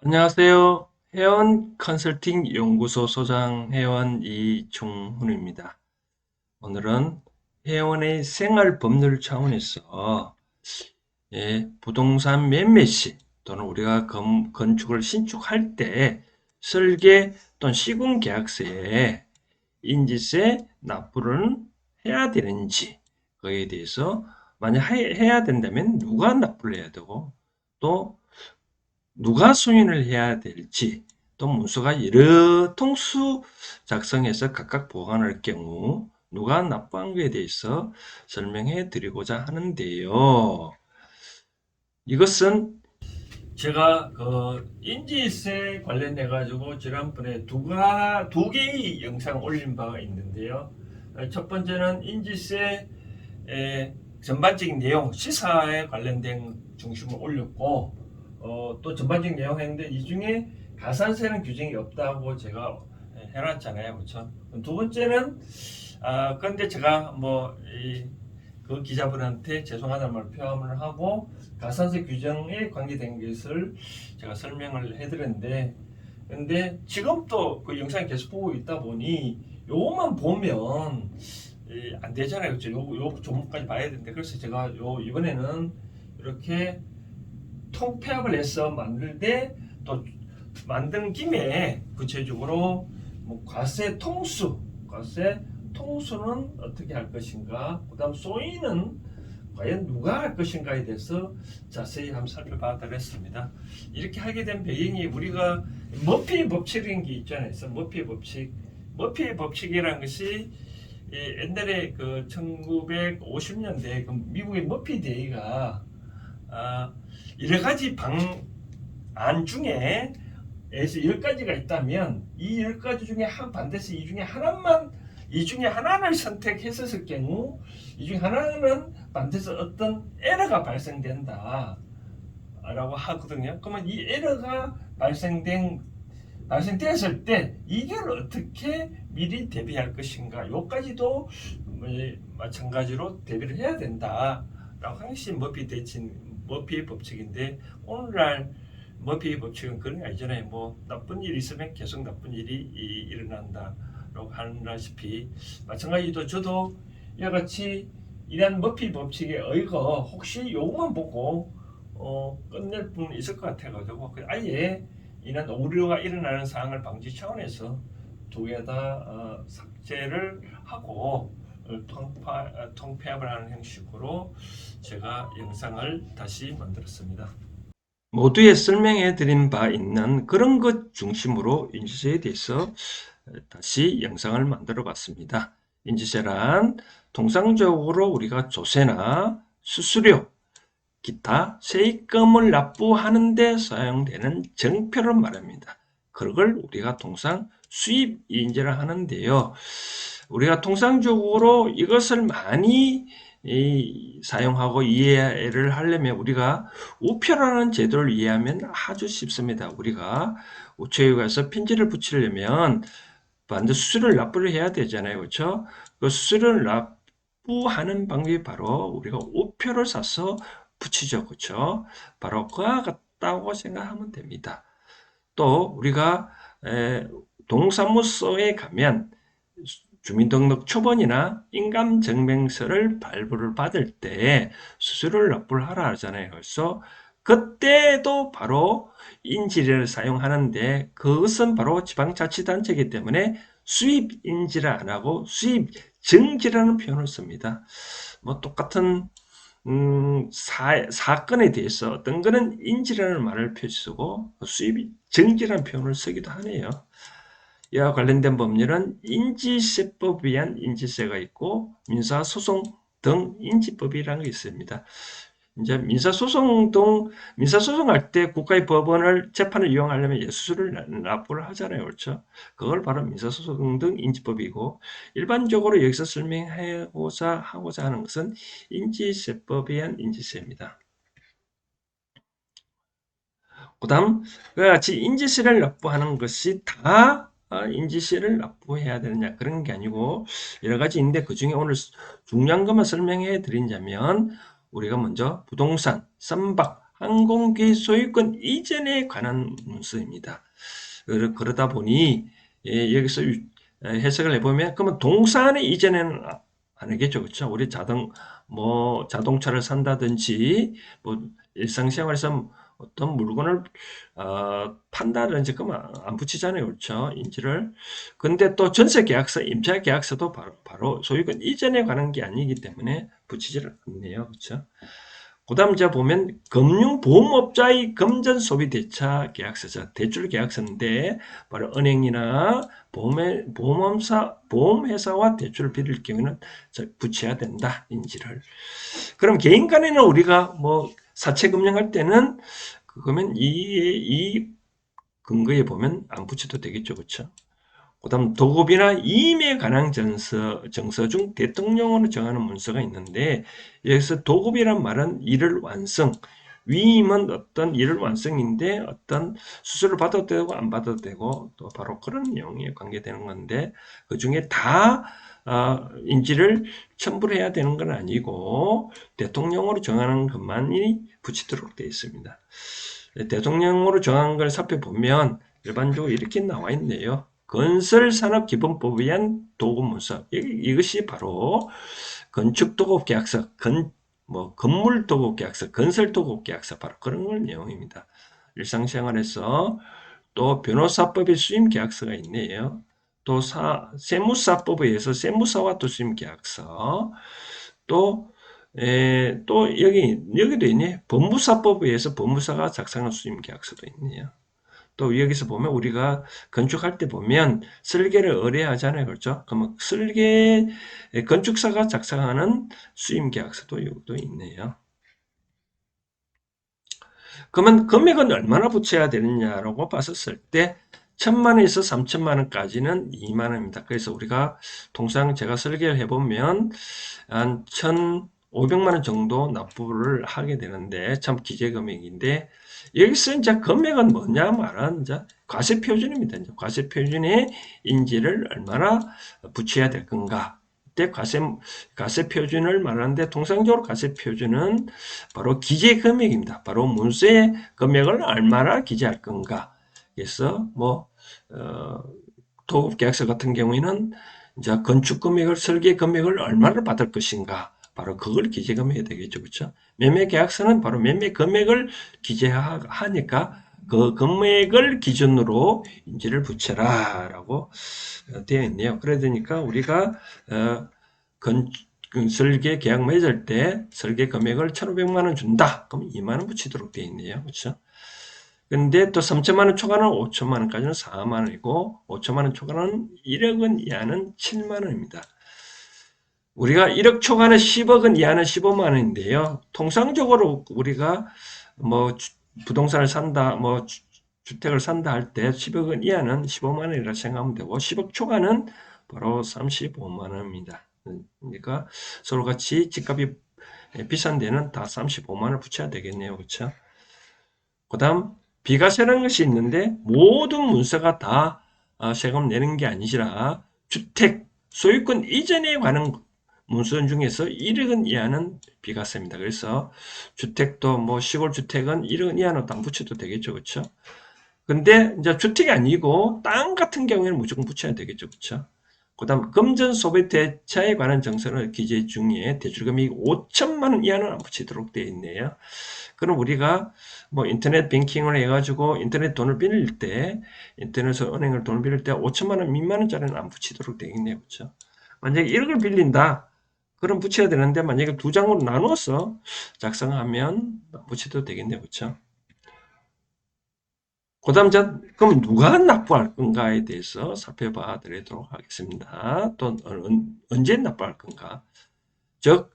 안녕하세요. 회원 컨설팅 연구소 소장 회원 이종훈입니다. 오늘은 회원의 생활 법률 차원에서 부동산 매매 시 또는 우리가 건축을 신축할 때 설계 또는 시공 계약서에 인지세 납부를 해야 되는지 그에 대해서 만약 해야 된다면 누가 납부를 해야 되고 또 누가 승인을 해야 될지 또 문서가 여러 통수 작성해서 각각 보관할 경우 누가 납부한 것에 대해서 설명해 드리고자 하는데요. 이것은 제가 그 인지세 관련해 가지고 지난번에 두 개의 영상 올린 바가 있는데요. 첫 번째는 인지세 전반적인 내용 시사에 관련된 중심을 올렸고 또 전반적인 내용 했는데 이 중에 가산세는 규정이 없다고 제가 해놨잖아요, 그렇죠? 두 번째는 그런데 제가 그 기자분한테 죄송하다는 말 표함을 하고 가산세 규정에 관계된 것을 제가 설명을 해드렸는데 근데 지금 또 그 영상 계속 보고 있다 보니 요것만 보면 안 되잖아요. 그렇죠? 요 종목까지 봐야 되는데 그래서 제가 이번에는 이렇게 통폐합을 해서 만들 때 또 만든 김에 구체적으로 과세 통수는 어떻게 할 것인가, 그다음 소위는 과연 누가 할 것인가에 대해서 자세히 한번 살펴봐야 했습니다. 이렇게 하게 된 배경이 우리가 머피 법칙이라는 게 있잖아요. 머피 법칙. 머피 법칙이라는 것이 옛날에 그 1950년대 그 미국의 머피 대회가 여러 가지 방안 중에 에서 10가지가 있다면 이 10가지 중에 반드시 이 중에 하나를 선택했었을 경우 이 중에 하나는 반드시 어떤 에러가 발생된다 라고 하거든요. 그러면 이 에러가 발생되었을 때 이걸 어떻게 미리 대비할 것인가 요까지도 마찬가지로 대비를 해야 된다 라고 하는 것이 머피의 법칙인데 오늘날 머피의 법칙은 그런 게 아니잖아요. 나쁜 일이 있으면 계속 나쁜 일이 일어난다 라고 하다시피 마찬가지로 저도 이와 같이 이런 머피 법칙에 의거 혹시 요것만 보고 끝낼 분 있을 것 같아가지고 아예 이런 오류가 일어나는 상황을 방지 차원에서 두 개 다 삭제를 하고 통폐합을 하는 형식으로 제가 영상을 다시 만들었습니다. 모두에 설명해 드린 바 있는 그런 것 중심으로 인지세에 대해서 다시 영상을 만들어 봤습니다. 인지세란 통상적으로 우리가 조세나 수수료, 기타 세금을 납부하는 데 사용되는 정표를 말합니다. 그걸 우리가 통상 수입인지라 하는데요. 우리가 통상적으로 이것을 많이 사용하고 이해를 하려면 우리가 우표라는 제도를 이해하면 아주 쉽습니다. 우리가 우체국에 가서 편지를 붙이려면 반드시 수수료를 납부를 해야 되잖아요. 그렇죠? 그 수수료를 납부하는 방법이 바로 우리가 우표를 사서 붙이죠. 그렇죠? 바로 그와 같다고 생각하면 됩니다. 또 우리가 동사무소에 가면 주민등록 초본이나 인감증명서를 발부를 받을 때 수수료를 납부를 하라 하잖아요. 그래서 그때도 바로 인지를 사용하는데 그것은 바로 지방자치단체이기 때문에 수입인지를 안 하고 수입증지라는 표현을 씁니다. 똑같은 사건에 대해서 어떤 거는 인지라는 말을 쓰고 수입 정지라는 표현을 쓰기도 하네요. 이와 관련된 법률은 인지세법에 의한 인지세가 있고 민사소송 등 인지법이라는 게 있습니다. 이제 민사소송할 때 국가의 법원을 재판을 이용하려면 수수료를 납부를 하잖아요. 그렇죠? 그걸 바로 민사소송 등 인지법이고 일반적으로 여기서 설명하고자 하는 것은 인지세법에 의한 인지세입니다. 그다음 그와 같이 인지세를 납부하는 것이 다 인지세를 납부해야 되느냐 그런 게 아니고 여러 가지 있는데 그 중에 오늘 중요한 것만 설명해 드린다면 우리가 먼저 부동산, 선박, 항공기 소유권 이전에 관한 문서입니다. 그러다 보니 여기서 해석을 해보면 그러면 동사는 이전에는 아니겠죠, 그렇죠? 우리 자동차를 산다든지 뭐 일상생활에서 어떤 물건을 판다든지 그러면 안 붙이잖아요, 그렇죠? 인지를. 근데 또 전세계약서, 임차계약서도 바로 소유권 이전에 관한 게 아니기 때문에 붙이지를 않네요, 그렇죠? 그다음 제가 보면 금융보험업자의 금전소비대차 계약서죠. 대출계약서인데 바로 은행이나 보험회사와 대출을 빌릴 경우에는 붙여야 된다. 인지를. 그럼 개인 간에는 우리가 뭐 사채 금융할 때는 그러면 이 근거에 보면 안 붙여도 되겠죠. 그렇죠? 그다음 도급이나 이임에 관한 정서 중 대통령으로 정하는 문서가 있는데 여기서 도급이란 말은 일을 완성, 위임은 어떤 일을 완성인데 어떤 수술을 받아도 되고 안 받아도 되고 또 바로 그런 내용에 관계되는 건데 그 중에 다 인지를 첨부를 해야 되는 건 아니고 대통령으로 정하는 것만이 붙이도록 되어 있습니다. 대통령으로 정한 걸 살펴보면 일반적으로 이렇게 나와 있네요. 건설산업기본법에 의한 도급문서. 이것이 바로 건축도급계약서, 건물도급계약서, 건설도급계약서 바로 그런 걸 내용입니다. 일상생활에서 또 변호사법의 수임계약서가 있네요. 또 세무사법에 의해서 세무사와 또 수임계약서. 또 여기도 있네. 법무사법에 의해서 법무사가 작성한 수임계약서도 있네요. 또 여기서 보면 우리가 건축할 때 보면 설계를 의뢰하잖아요. 그렇죠? 그러면 건축사가 작성하는 수임계약서도 여기도 있네요. 그러면 금액은 얼마나 붙여야 되느냐라고 봤었을 때 1,000만 원에서 3천만 원까지는 2만 원입니다. 그래서 우리가 통상 제가 설계를 해보면 한 1,500만 원 정도 납부를 하게 되는데 참 기재금액인데 여기서 이제 금액은 뭐냐 말은 이제 과세표준입니다. 이제 과세표준의 인지를 얼마나 붙여야 될 건가. 이때 과세표준을 말하는데 통상적으로 과세표준은 바로 기재금액입니다. 바로 문서의 금액을 얼마나 기재할 건가. 그래서 도급계약서 같은 경우에는 이제 건축금액을 설계금액을 얼마를 받을 것인가. 바로 그걸 기재금액이 되겠죠. 그렇죠? 매매계약서는 바로 매매금액을 기재하니까 그 금액을 기준으로 인지를 붙여라 라고 되어 있네요. 그러니까 우리가 설계 계약 맺을 때 설계 금액을 1,500만 원 준다. 그럼 2만 원 붙이도록 되어 있네요. 그렇죠? 근데 또 3천만 원 초과는 5천만 원까지는 4만 원이고 5천만 원 초과는 1억 원 이하는 7만 원입니다. 우리가 1억 초과는 10억 원 이하는 15만 원인데요. 통상적으로 우리가 뭐 부동산을 산다, 뭐 주택을 산다 할 때 10억 원 이하는 15만 원이라 생각하면 되고 10억 초과는 바로 35만 원입니다. 그러니까 서로 같이 집값이 비싼 데는 다 35만 원을 붙여야 되겠네요. 그렇죠? 그다음 비과세라는 것이 있는데 모든 문서가 다 세금 내는 게 아니라 주택 소유권 이전에 관한 문서 중에서 1억 원 이하는 비과세입니다. 그래서 주택도 뭐 시골 주택은 1억 원 이하는 안 붙여도 되겠죠. 그렇죠? 근데 이제 주택이 아니고 땅 같은 경우에는 무조건 붙여야 되겠죠. 그렇죠? 그다음 금전 소비 대차에 관한 정서는 기재 중에 대출금액이 5천만 원 이하는 안 붙이도록 되어 있네요. 그럼 우리가 뭐 인터넷 뱅킹을 해가지고 인터넷 돈을 빌릴 때 인터넷에서 은행을 돈을 빌릴 때 5천만 원 미만 원짜리는 안 붙이도록 되어 있네요. 그렇죠? 만약에 1억을 빌린다. 그럼 붙여야 되는데 만약에 두 장으로 나눠서 작성하면 붙여도 되겠네요. 그렇죠? 그다음 그럼 누가 납부할 건가에 대해서 살펴봐 드리도록 하겠습니다. 또 언제 납부할 건가? 즉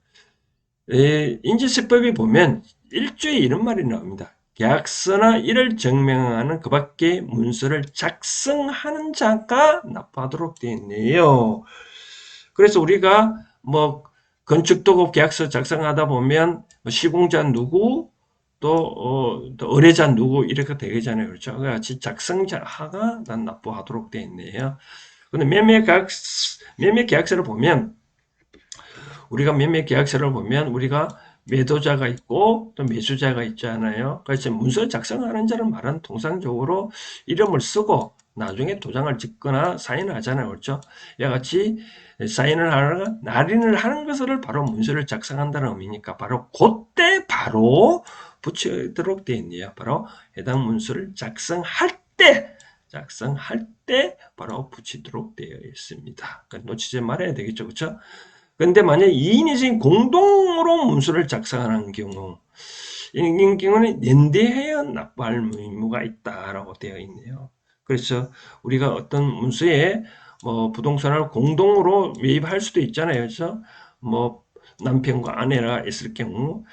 인지세법에 보면 1조에 이런 말이 나옵니다. 계약서나 이를 증명하는 그 밖의 문서를 작성하는 자가 납부하도록 되어 있네요. 그래서 우리가 뭐 건축도급 계약서 작성하다 보면 시공자 누구 또 의뢰자 누구 이렇게 되잖아요. 그렇죠? 같이 작성자가 난 납부하도록 되어 있네요. 근데 매매 계약서를 보면 우리가 매도자가 있고 또 매수자가 있잖아요. 그래서 문서 작성하는 자를 말하는 통상적으로 이름을 쓰고 나중에 도장을 찍거나 사인을 하잖아요. 그렇죠? 이와 같이 사인을 하는 날인을 하는 것을 바로 문서를 작성한다는 의미니까 바로 그때 바로 붙이도록 되어 있네요. 바로 해당 문서를 작성할 때 바로 붙이도록 되어 있습니다. 놓치지 말아야 되겠죠. 그렇죠? 근데 만약 2인이 지금 공동으로 문서를 작성하는 경우, 이 경우는 연대하여 납부할 의무가 있다라고 되어 있네요. 그래서 우리가 어떤 문서에 뭐 부동산을 공동으로 매입할 수도 있잖아요. 그래서 뭐 남편과 아내가 있을 경우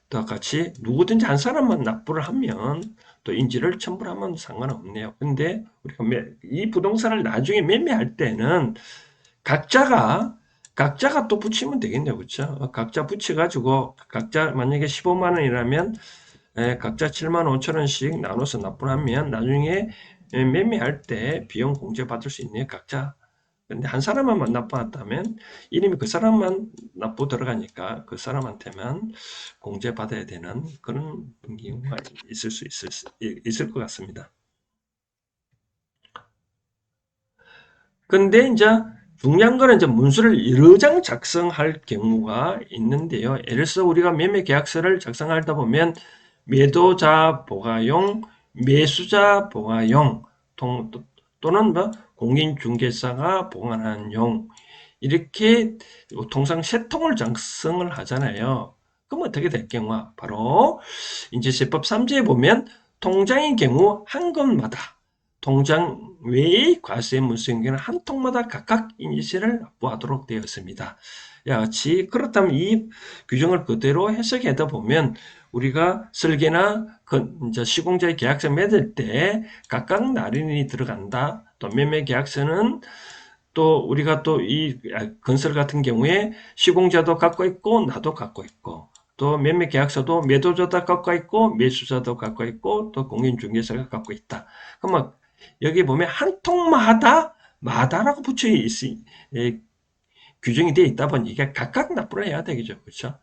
또 같이 누구든지 한 사람만 납부를 하면 또 인지를 첨부를 하면 상관없네요. 근데 우리가 이 부동산을 나중에 매매할 때는 각자가 또 붙이면 되겠네요. 그렇죠? 각자 붙여가지고 각자 만약에 15만 원이라면 각자 7만 5천 원씩 나눠서 납부하면 나중에 매매할 때 비용 공제 받을 수 있네요. 각자. 근데 한 사람만 납부했다면 이름이 그 사람만 납부 들어가니까 그 사람한테만 공제 받아야 되는 그런 경우가 있을 것 같습니다. 근데 이제 중요한 거는 이제 문서를 여러 장 작성할 경우가 있는데요. 예를 들어서 우리가 매매 계약서를 작성하다 보면 매도자 보가용, 매수자 보가용, 또는 뭐 공인중개사가 보관하는 용, 이렇게 통상 세 통을 작성을 하잖아요. 그럼 어떻게 될 경우? 바로 인지세법 3조에 보면 통장의 경우 한 건마다 통장 외의 과세 문서경우는 한 통마다 각각 인지세를 납부하도록 되어 있습니다. 같이 그렇다면 이 규정을 그대로 해석하다 보면 우리가 설계나 이제 시공자의 계약서 맺을 때 각각 날인이 들어간다. 또 매매 계약서는 또 우리가 또 이 건설 같은 경우에 시공자도 갖고 있고 나도 갖고 있고 또 매매 계약서도 매도자도 갖고 있고 매수자도 갖고 있고 또 공인중개사가 갖고 있다. 그러면 여기 보면 한 통마다 마다라고 붙여 있으 규정이 되어 있다 보니까 각각 납부를 해야 되겠죠. 그렇죠?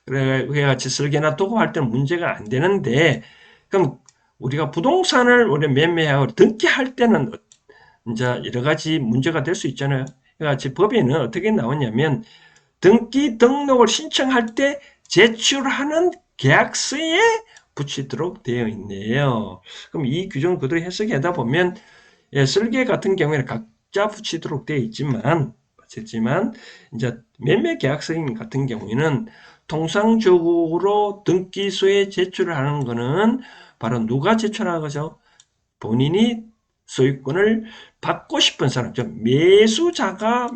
그래 같이 설계나 도급할 때는 문제가 안 되는데 그럼 우리가 부동산을 우리 매매하고 등기할 때는 이제 여러 가지 문제가 될 수 있잖아요. 같이 법에는 어떻게 나오냐면 등기 등록을 신청할 때 제출하는 계약서에 붙이도록 되어 있네요. 그럼 이 규정을 그대로 해석하다 보면 설계 같은 경우에는 각자 붙이도록 되어 있지만 이제 매매 계약서 같은 경우에는 통상적으로 등기소에 제출을 하는 것은 바로 누가 제출하는 거죠? 본인이 소유권을 받고 싶은 사람, 즉 매수자가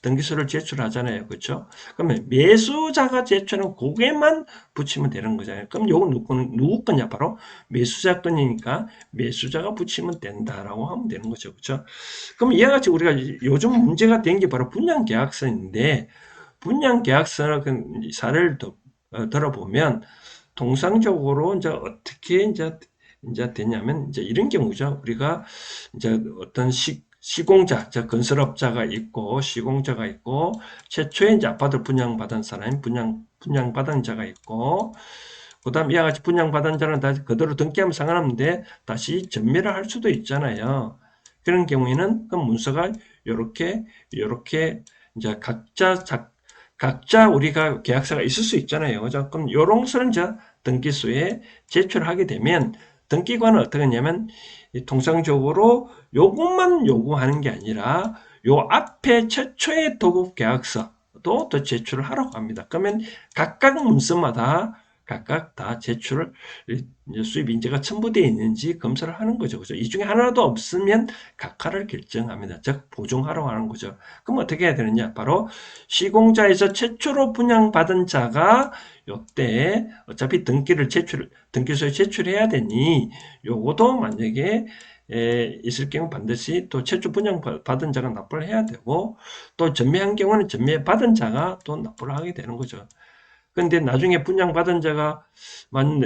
등기소를 제출하잖아요. 그렇죠? 그러면 매수자가 제출한 고개만 붙이면 되는 거잖아요. 그럼 요건 누구 거냐? 바로 매수자 거니까 매수자가 붙이면 된다라고 하면 되는 거죠. 그렇죠? 그럼 이와 같이 우리가 요즘 문제가 된 게 바로 분양계약서인데 분양계약서 사례를 들어보면 통상적으로 이제 어떻게 이제 되냐면 이제 이런 경우죠. 우리가 이제 어떤 시공자, 즉 건설업자가 있고 시공자가 있고 최초에 이제 아파트 분양받은 사람이 분양받은 자가 있고 그다음 이와 같이 분양받은 자는 다시 그대로 등기하면 상관없는데 다시 전매를 할 수도 있잖아요. 그런 경우에는 그 문서가 요렇게 이제 각자 우리가 계약서가 있을 수 있잖아요. 그죠? 그럼 요런 것을 이제 등기소에 제출하게 되면 등기관은 어떻게 하냐면 통상적으로 요것만 요구하는 게 아니라 요 앞에 최초의 도급 계약서도 또 제출을 하라고 합니다. 그러면 각각 문서마다 각각 다 제출을 수입 인재가 첨부되어 있는지 검사를 하는 거죠. 그죠? 이 중에 하나도 없으면 각하를 결정합니다. 즉 보증하라고 하는 거죠. 그럼 어떻게 해야 되느냐? 바로 시공자에서 최초로 분양받은 자가 요때 어차피 등기소에 제출해야 되니 요것도 만약에 있을 경우 반드시 또 최초 분양받은 자가 납부를 해야 되고 또 전매한 경우는 전매받은 자가 또 납부를 하게 되는 거죠. 근데 나중에 분양받은 자가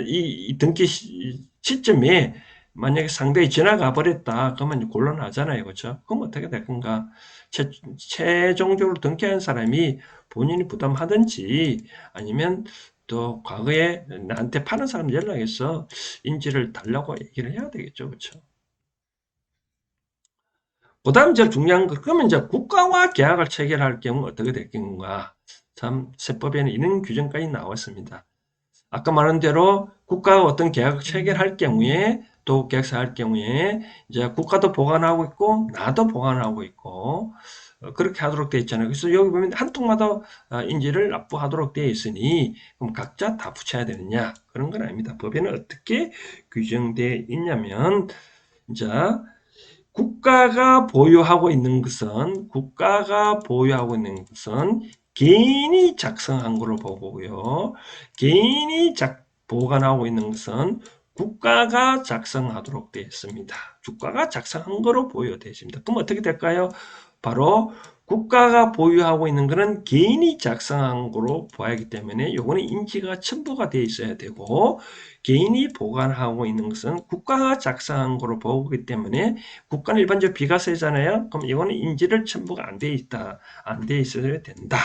이 등기 시점에 만약에 상대에 지나가 버렸다. 그러면 곤란하잖아요. 그렇죠? 그럼 어떻게 될 건가? 최종적으로 등기한 사람이 본인이 부담하든지 아니면 또 과거에 나한테 파는 사람 연락해서 인지를 달라고 얘기를 해야 되겠죠. 그렇죠? 그다음 이제 중요한 거 그러면 이제 국가와 계약을 체결할 경우 어떻게 될 건가? 참 세법에는 이런 규정까지 나왔습니다. 아까 말한 대로 국가가 어떤 계약을 체결할 경우에 또 계약서 할 경우에 이제 국가도 보관하고 있고 나도 보관하고 있고 그렇게 하도록 되어 있잖아요. 그래서 여기 보면 한 통마다 인지를 납부하도록 되어 있으니 그럼 각자 다 붙여야 되느냐 그런 건 아닙니다. 법에는 어떻게 규정되어 있냐면 이제 국가가 보유하고 있는 것은 개인이 작성한 거로 보고요. 개인이 보관하고 있는 것은 국가가 작성하도록 되어 있습니다. 국가가 작성한 거로 보유되어 있습니다. 그럼 어떻게 될까요? 바로 국가가 보유하고 있는 것은 개인이 작성한 거로 봐야 하기 때문에 요거는 인지가 첨부가 되어 있어야 되고 개인이 보관하고 있는 것은 국가가 작성한 거로 보기 때문에 국가는 일반적으로 비과세잖아요. 그럼 이거는 인지를 첨부가 안 돼 있다. 안 돼 있어야 된다.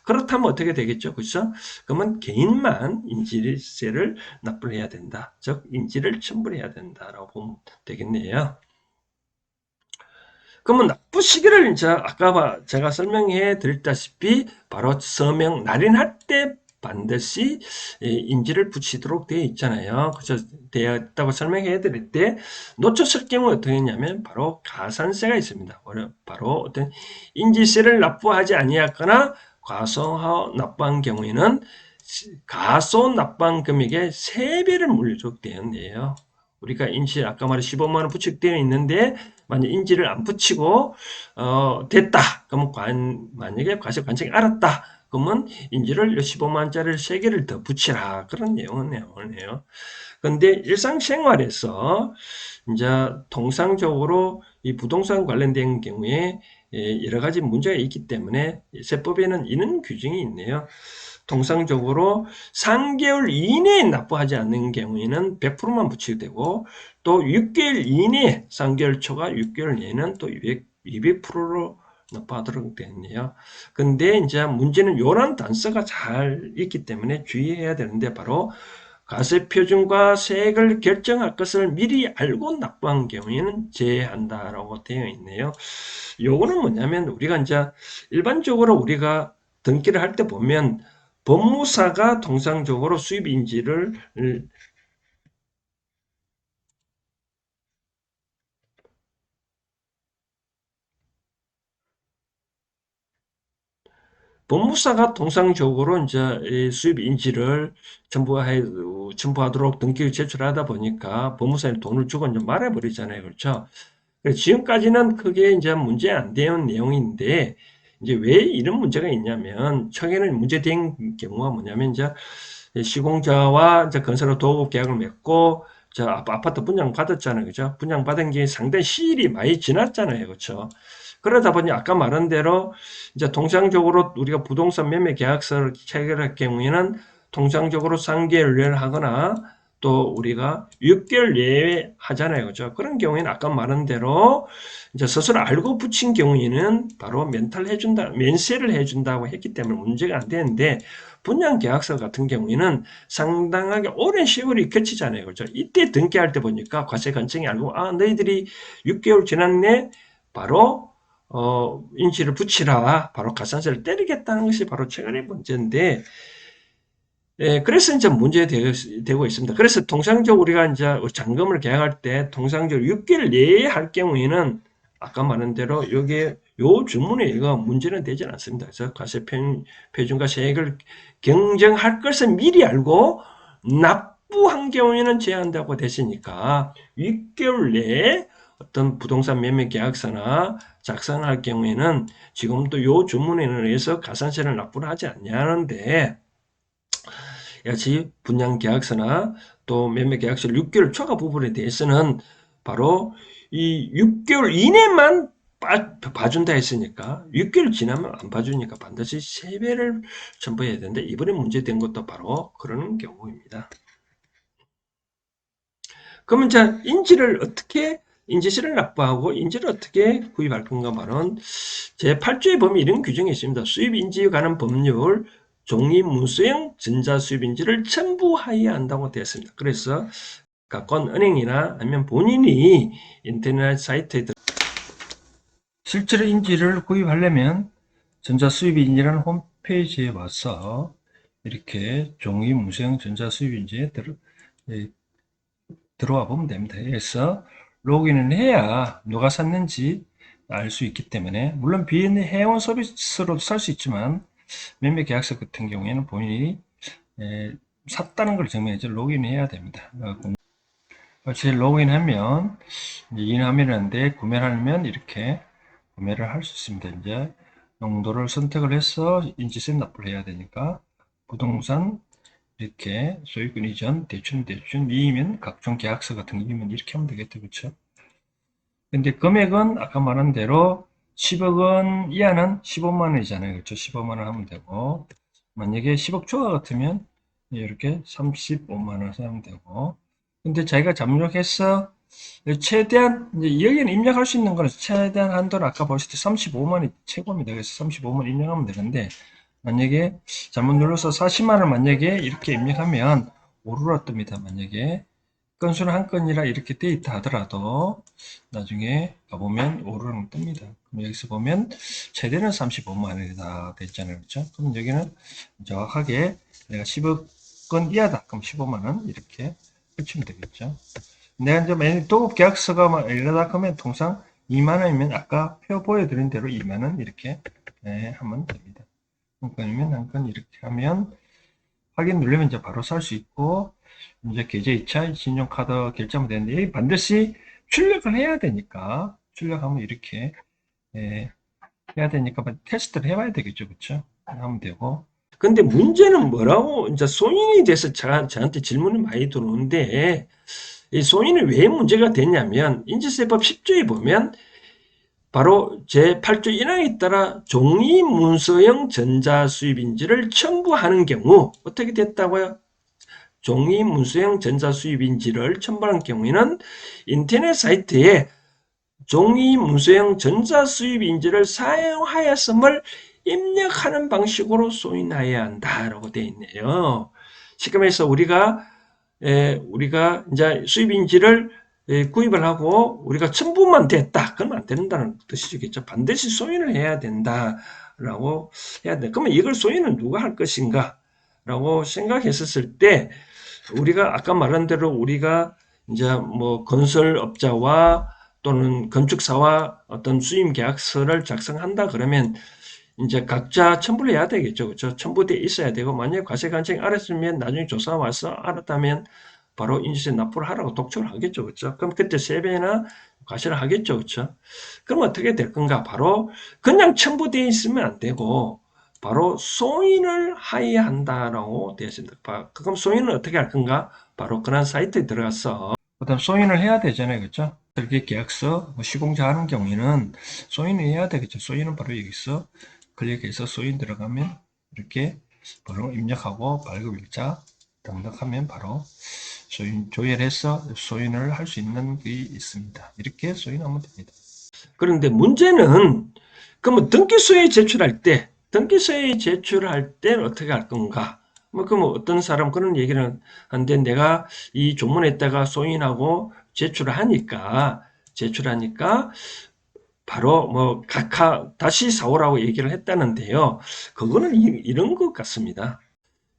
그렇다면 어떻게 되겠죠? 그렇죠? 그러면 개인만 인지세를 납부를 해야 된다. 즉 인지를 첨부를 해야 된다라고 보면 되겠네요. 그러면 납부 시기를 이제 아까 제가 설명해 드렸다시피 바로 서명 날인할 때 반드시 인지를 붙이도록 되어 있잖아요. 그래서 되어 있다고 설명해 드릴 때 놓쳤을 경우 어떻게 했냐면 바로 가산세가 있습니다. 바로 어떤 인지세를 납부하지 아니했거나 과소하 납부한 경우에는 가소 납부한 금액의 3배를 물리도록 되어 있네요. 우리가 인지 아까 말한 15만 원 부칙되어 있는데 만약 인지를 안 붙이고 됐다. 그러면 만약에 과세 관청이 알았다. 그러면 인지를 15만 원짜리를 3개를 더 붙이라. 그런 내용을 해요. 그런데 일상생활에서 이제 통상적으로 이 부동산 관련된 경우에 여러 가지 문제가 있기 때문에 세법에는 이런 규정이 있네요. 통상적으로 3개월 이내에 납부하지 않는 경우에는 100%만 붙이게 되고 또 6개월 이내 3개월 초과 6개월 내에는 또 200%로 납부하도록 되어 있네요. 근데 이제 문제는 요런 단서가 잘 있기 때문에 주의해야 되는데 바로 과세표준과 세액을 결정할 것을 미리 알고 납부한 경우에는 제외한다라고 되어 있네요. 요거는 뭐냐면 우리가 이제 일반적으로 우리가 등기를 할 때 보면 법무사가 통상적으로 수입인지를 법무사가 통상적으로 이제 수입인지를 첨부하도록 등기를 제출하다 보니까 법무사에 돈을 주고 이제 말아버리잖아요. 그렇죠? 지금까지는 크게 이제 문제 안 되는 내용인데 이제 왜 이런 문제가 있냐면 처음에는 문제된 경우가 뭐냐면 이제 시공자와 이제 건설업 도급 계약을 맺고 저 아파트 분양 받았잖아요. 그죠? 분양 받은 게 상당히 시일이 많이 지났잖아요. 그렇죠? 그러다 보니 아까 말한 대로 이제 통상적으로 우리가 부동산 매매 계약서를 체결할 경우에는 통상적으로 3개월 하거나 또 우리가 6개월 내에 하잖아요. 그죠? 그런 경우에는 아까 말한 대로 이제 스스로 알고 붙인 경우에는 바로 면세를 해준다고 했기 때문에 문제가 안 되는데 분양 계약서 같은 경우에는 상당하게 오랜 시월이 거치잖아요. 그죠? 이때 등기할 때 보니까 과세관청이 알고 너희들이 6개월 지났네 바로 인지를 붙이라 바로 가산세를 때리겠다는 것이 바로 최근의 문제인데 그래서 이제 문제되고 있습니다. 그래서 통상적으로 우리가 이제 잔금을 계약할 때 통상적으로 6개월 내에 할 경우에는 아까 말한 대로 요게 요 주문에 이거 문제는 되지 않습니다. 그래서 과세 표준과 세액을 경정할 것을 미리 알고 납부한 경우에는 제한다고 되시니까 6개월 내에 어떤 부동산 매매 계약서나 작성할 경우에는 지금도 요 주문에 의해서 가산세를 납부를 하지 않냐는데 같이 분양 계약서나 또 매매 계약서 6개월 초과 부분에 대해서는 바로 이 6개월 이내만 봐준다 했으니까 6개월 지나면 안 봐주니까 반드시 세배를 첨부해야 되는데 이번에 문제된 것도 바로 그런 경우입니다. 그러면 자, 인지시를 납부하고 인지를 어떻게 구입할 건가 말은 제8조의 범위 이런 규정이 있습니다. 수입인지에 관한 법률, 종이 문서형 전자수입인지를 첨부하여야 한다고 되어 있습니다. 그래서 가까운 은행이나 아니면 본인이 인터넷 사이트에 실제로 인지를 구입하려면 전자수입인지라는 홈페이지에 와서 이렇게 종이 문서형 전자수입인지에 들어와 보면 됩니다. 그래서 로그인을 해야 누가 샀는지 알 수 있기 때문에 물론 비회원 서비스로 살 수 있지만 몇몇 계약서 같은 경우에는 본인이 샀다는 걸 증명해서 로그인을 해야 됩니다. 제 로그인하면 인하면인데 구매를 하면 이렇게 구매를 할 수 있습니다. 이제 용도를 선택을 해서 인지세 납부를 해야 되니까 부동산 이렇게 소유권 이전, 대출, 이의면 각종 계약서 같은 거 이의면 이렇게 하면 되겠죠. 그렇죠? 근데 금액은 아까 말한 대로 10억 원 이하는 15만 원이잖아요. 그렇죠? 15만 원 하면 되고 만약에 10억 초과 같으면 이렇게 35만 원 하면 되고 근데 자기가 잠록해서 최대한 이제 여기는 입력할 수 있는 거는 최대한 한도는 아까 보실 때 35만이 최고입니다. 그래서 35만 입력하면 되는데 만약에 잘못 눌러서 40만을 만약에 이렇게 입력하면 오류가 뜹니다. 만약에 건수는 한 건이라 이렇게 돼 있다 하더라도 나중에 가보면 오류는 뜹니다. 그럼 여기서 보면 최대는 35만 원이다 됐잖아요. 그렇죠? 그럼 여기는 정확하게 내가 10억 건 이하다. 그럼 15만 원 이렇게 붙이면 되겠죠. 내가 이제 만약 도급 계약서가 이러다 하면 통상 2만 원이면 아까 표 보여드린 대로 2만 원 이렇게 하면 됩니다. 한 건이면 한 건 이렇게 하면 확인 누르면 이제 바로 살 수 있고 이제 계좌이체 신용카드 결제하면 되는데 반드시 출력을 해야 되니까 출력하면 이렇게 해야 되니까 테스트를 해봐야 되겠죠. 그렇죠? 하면 되고 근데 문제는 뭐라고 이제 소인에 대해서 저한테 질문이 많이 들어오는데 이 소인은 왜 문제가 됐냐면 인지세법 10조에 보면 바로 제8조 1항에 따라 종이 문서형 전자수입인지를 첨부하는 경우 어떻게 됐다고요? 종이 문서형 전자수입인지를 첨부하는 경우에는 인터넷 사이트에 종이 문서형 전자수입인지를 사용하였음을 입력하는 방식으로 소인하여야 한다라고 되어 있네요. 시금에서 우리가 이제 수입인지를 구입을 하고 우리가 첨부만 됐다. 그러면 안 된다는 뜻이겠죠. 반드시 소인을 해야 된다라고 해야 돼. 그러면 이걸 소인은 누가 할 것인가? 라고 생각했었을 때 우리가 아까 말한 대로 우리가 이제 뭐 건설업자와 또는 건축사와 어떤 수임 계약서를 작성한다 그러면 이제 각자 첨부를 해야 되겠죠. 그렇죠? 첨부되어 있어야 되고 만약에 과세관청이 알았으면 나중에 조사 와서 알았다면 바로 인지세 납부를 하라고 독촉을 하겠죠. 그렇죠? 그럼 그때 세배나 과세를 하겠죠. 그렇죠? 그럼 어떻게 될 건가? 바로 그냥 첨부되어 있으면 안 되고 바로 소인을 하여야 한다라고 되어 있습니다. 그럼 소인을 어떻게 할 건가? 바로 그런 사이트에 들어가서 그다음 소인을 해야 되잖아요. 그렇죠? 이렇게 계약서 시공자 하는 경우에는 소인을 해야 되겠죠. 소인은 바로 여기서 클릭해서 소인 들어가면 이렇게 바로 입력하고 발급일자 등록하면 바로 소인 조회해서 소인을 할 수 있는 게 있습니다. 이렇게 소인하면 됩니다. 그런데 문제는 그러면 등기소에 제출할 때 어떻게 할 건가? 그럼 어떤 사람 그런 얘기를 하는데 내가 이 조문에다가 소인하고 제출을 하니까 바로 뭐 다시 사오라고 얘기를 했다는데요. 그거는 이런 것 같습니다.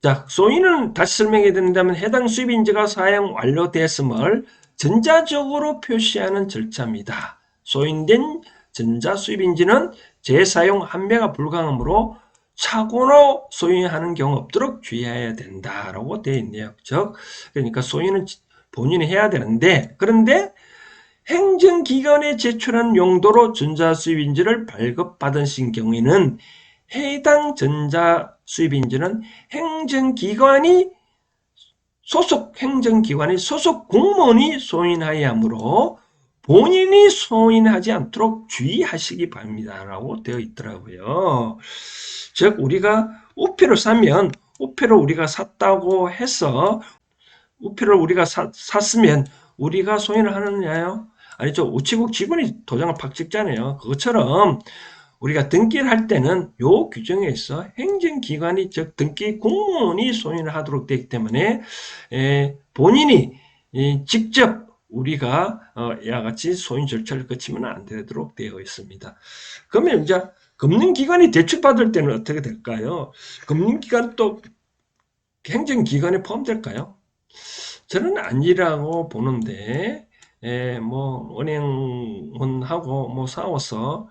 자, 소인은 다시 설명해 드린다면 해당 수입인지가 사용 완료되었음을 전자적으로 표시하는 절차입니다. 소인된 전자수입인지는 재사용 판매가 불가하므로 착오로 소인하는 경우 없도록 주의해야 된다라고 되어 있네요. 즉, 그러니까 소인은 본인이 해야 되는데 그런데 행정기관에 제출한 용도로 전자수입인지를 발급받으신 경우에는 해당 전자수입인지는 소속 공무원이 소인하여야 하므로 본인이 소인하지 않도록 주의하시기 바랍니다. 라고 되어 있더라고요. 즉 우리가 우표를 사면 우표를 우리가 샀다고 해서 우표를 우리가 샀으면 우리가 소인을 하느냐요? 아니죠. 우체국 직원이 도장을 팍 찍잖아요. 그것처럼 우리가 등기를 할 때는 요 규정에 있어 행정기관이 즉 등기 공무원이 소인을 하도록 되기 때문에 본인이 직접 우리가 이와 같이 소인 절차를 거치면 안 되도록 되어 있습니다. 그러면 이제 금융기관이 대출받을 때는 어떻게 될까요? 금융기관 또 행정기관에 포함될까요? 저는 아니라고 보는데, 뭐, 은행하고 뭐 싸워서,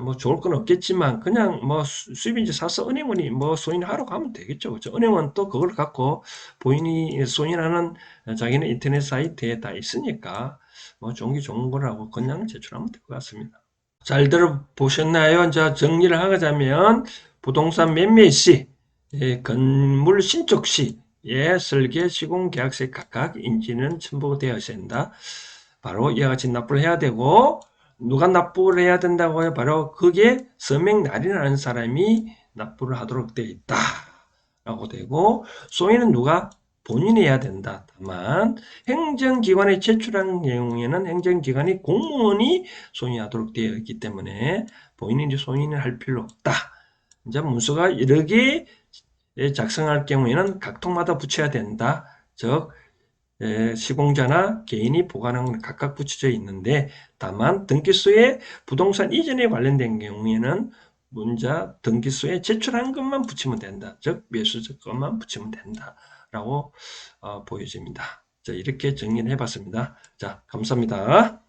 뭐 좋을 건 없겠지만, 그냥 뭐 수입인지 사서 은행원이 뭐 소인하러 가면 되겠죠. 그죠? 은행은 또 그걸 갖고 본인이 소인하는 자기는 인터넷 사이트에 다 있으니까, 뭐 좋은 게 좋은 거라고 그냥 제출하면 될 것 같습니다. 잘 들어보셨나요? 자, 정리를 하자면, 부동산 매매 시, 건물 신축 시, 설계, 시공, 계약서에 각각 인지는 첨부되어야 된다. 바로 이와 같이 납부를 해야 되고, 누가 납부를 해야 된다고요? 바로 그게 서명 날인하는 사람이 납부를 하도록 되어 있다. 라고 되고, 소인은 누가? 본인이 해야 된다. 다만 행정기관에 제출한 경우에는 행정기관이 공무원이 소인하도록 되어 있기 때문에 본인이 소인을 할 필요 없다. 이제 문서가 여러 개 작성할 경우에는 각 통마다 붙여야 된다. 즉 시공자나 개인이 보관한 건 각각 붙여져 있는데 다만 등기소에 부동산 이전에 관련된 경우에는 문자 등기소에 제출한 것만 붙이면 된다. 즉 매수적 것만 붙이면 된다라고 보여집니다. 자, 이렇게 정리를 해봤습니다. 자, 감사합니다.